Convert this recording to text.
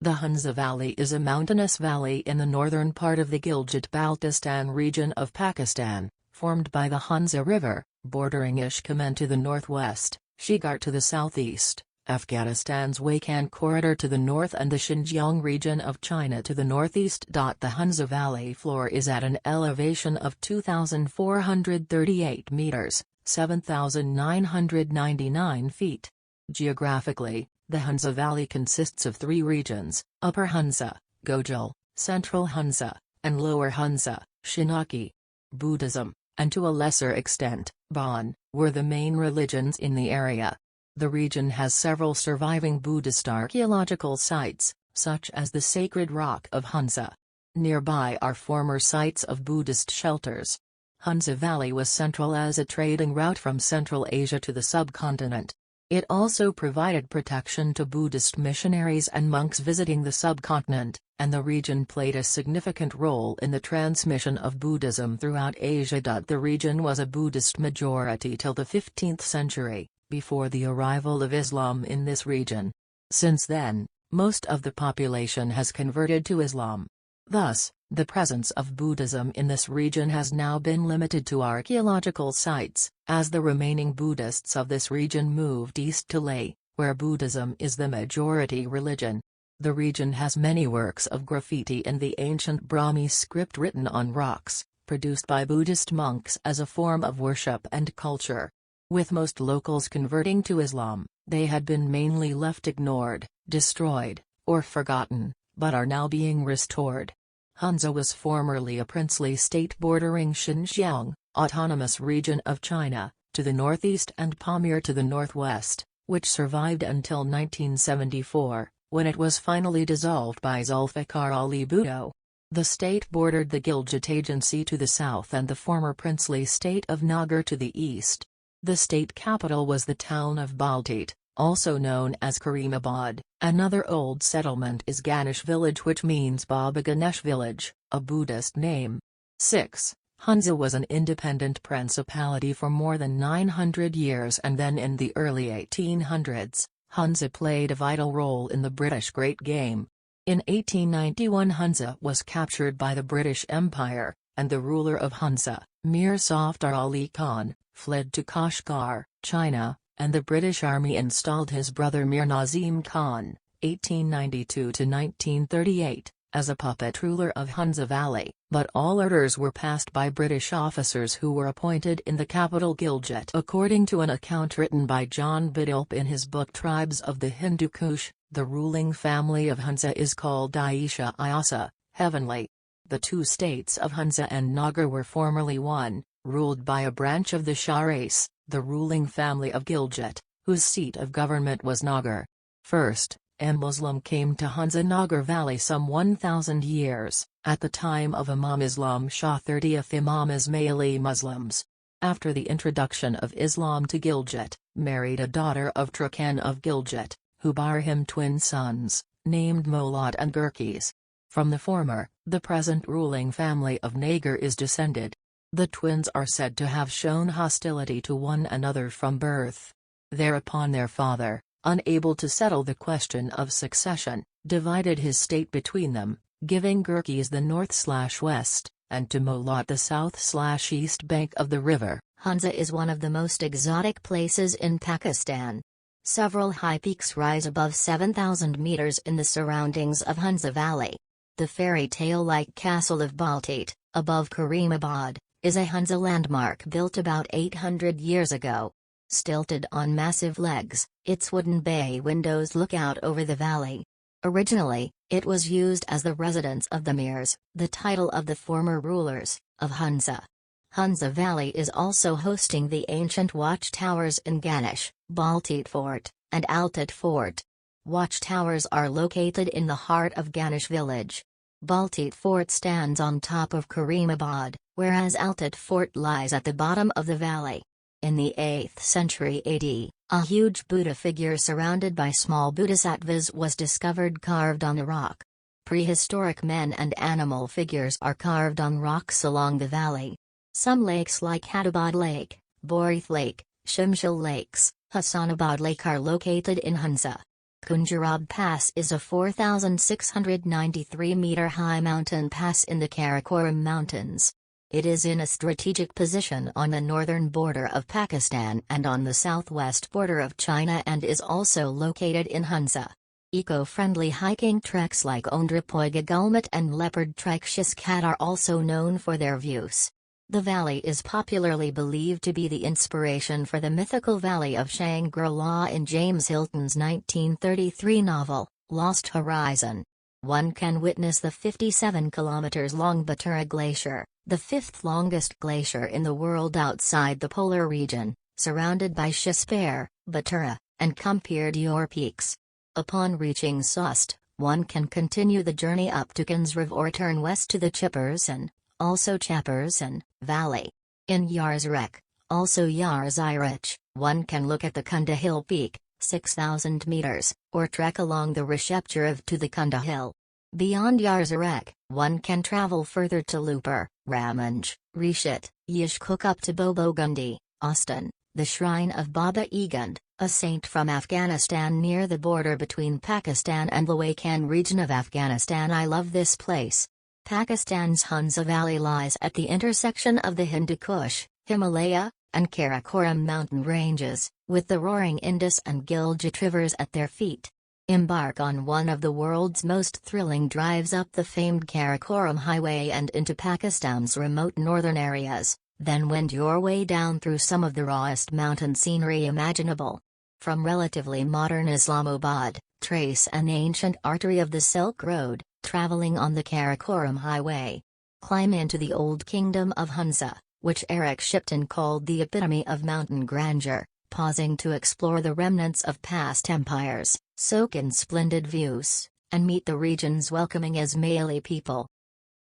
The Hunza Valley is a mountainous valley in the northern part of the Gilgit-Baltistan region of Pakistan, formed by the Hunza River, bordering Ishkamen to the northwest, Shigar to the southeast, Afghanistan's Wakhan corridor to the north and the Xinjiang region of China to the northeast. The Hunza Valley floor is at an elevation of 2,438 meters, 7,999 feet. Geographically, the Hunza Valley consists of three regions: Upper Hunza, Gojal, Central Hunza, and Lower Hunza, Shinaki. Buddhism, and to a lesser extent, Bon, were the main religions in the area. The region has several surviving Buddhist archaeological sites, such as the Sacred Rock of Hunza. Nearby are former sites of Buddhist shelters. Hunza Valley was central as a trading route from Central Asia to the subcontinent. It also provided protection to Buddhist missionaries and monks visiting the subcontinent, and the region played a significant role in the transmission of Buddhism throughout Asia. The region was a Buddhist majority till the 15th century, before the arrival of Islam in this region. Since then, most of the population has converted to Islam. Thus, the presence of Buddhism in this region has now been limited to archaeological sites, as the remaining Buddhists of this region moved east to Leh, where Buddhism is the majority religion. The region has many works of graffiti in the ancient Brahmi script written on rocks, produced by Buddhist monks as a form of worship and culture. With most locals converting to Islam, they had been mainly left ignored, destroyed, or forgotten, but are now being restored. Hunza was formerly a princely state bordering Xinjiang, autonomous region of China, to the northeast and Pamir to the northwest, which survived until 1974, when it was finally dissolved by Zulfikar Ali Bhutto. The state bordered the Gilgit Agency to the south and the former princely state of Nagar to the east. The state capital was the town of Baltit, also known as Karimabad. Another old settlement is Ganesh village, which means Baba Ganesh village, a Buddhist name. 6. Hunza was an independent principality for more than 900 years, and then in the early 1800s, Hunza played a vital role in the British Great Game. In 1891 Hunza was captured by the British Empire, and the ruler of Hunza, Mir Safdar Ali Khan, fled to Kashgar, China, and the British Army installed his brother Mir Nazim Khan, 1892–1938, as a puppet ruler of Hunza Valley, but all orders were passed by British officers who were appointed in the capital Gilgit. According to an account written by John Biddulph in his book Tribes of the Hindu Kush, the ruling family of Hunza is called Aisha Ayasa, heavenly. The two states of Hunza and Nagar were formerly one, ruled by a branch of the Shah race, the ruling family of Gilgit, whose seat of government was Nagar. First, a Muslim came to Hunza Nagar Valley some 1,000 years, at the time of Imam Islam Shah 30th Imam Ismaili Muslims. After the introduction of Islam to Gilgit, married a daughter of Trakhan of Gilgit, who bore him twin sons, named Molad and Gurkis. From the former, the present ruling family of Nagar is descended. The twins are said to have shown hostility to one another from birth. Thereupon their father, unable to settle the question of succession, divided his state between them, giving Gurkis the north/west, and to Molad the south/east bank of the river. Hunza is one of the most exotic places in Pakistan. Several high peaks rise above 7,000 meters in the surroundings of Hunza Valley. The fairy tale-like castle of Baltit, above Karimabad, is a Hunza landmark built about 800 years ago. Stilted on massive legs, its wooden bay windows look out over the valley. Originally, it was used as the residence of the Mirs, the title of the former rulers, of Hunza. Hunza Valley is also hosting the ancient watchtowers in Ganesh, Baltit Fort, and Altit Fort. Watchtowers are located in the heart of Ganesh village. Baltit Fort stands on top of Karimabad, whereas Altit Fort lies at the bottom of the valley. In the 8th century AD, a huge Buddha figure surrounded by small bodhisattvas was discovered carved on a rock. Prehistoric men and animal figures are carved on rocks along the valley. Some lakes like Hadabad Lake, Borith Lake, Shimshal Lakes, Hassanabad Lake are located in Hunza. Khunjerab Pass is a 4,693-meter high mountain pass in the Karakoram Mountains. It is in a strategic position on the northern border of Pakistan and on the southwest border of China, and is also located in Hunza. Eco-friendly hiking treks like Ondrapoiga Gulmat and Leopard Trek Shishkat are also known for their views. The valley is popularly believed to be the inspiration for the mythical Valley of Shangri-La in James Hilton's 1933 novel, Lost Horizon. One can witness the 57 kilometers long Batura Glacier, the fifth longest glacier in the world outside the polar region, surrounded by Shishpare, Batura, and Kumpir Dior peaks. Upon reaching Sost, one can continue the journey up to Kansriv or turn west to the Chipperson, also Chapperson, Valley. In Yarzarek, also Yarzirich, one can look at the Kunda Hill Peak, 6,000 meters, or trek along the Rishepcharav to the Kunda Hill. Beyond Yarzarek, one can travel further to Lupur, Ramanj, Rishit, Yishkuk up to Bobogundi, Austin, the shrine of Baba Egand, a saint from Afghanistan near the border between Pakistan and the Wakhan region of Afghanistan. I love this place. Pakistan's Hunza Valley lies at the intersection of the Hindu Kush, Himalaya, and Karakoram mountain ranges, with the roaring Indus and Gilgit rivers at their feet. Embark on one of the world's most thrilling drives up the famed Karakoram Highway and into Pakistan's remote northern areas, then wend your way down through some of the rawest mountain scenery imaginable. From relatively modern Islamabad, trace an ancient artery of the Silk Road, traveling on the Karakoram Highway. Climb into the old kingdom of Hunza, which Eric Shipton called the epitome of mountain grandeur, pausing to explore the remnants of past empires, soak in splendid views, and meet the region's welcoming Ismaili people.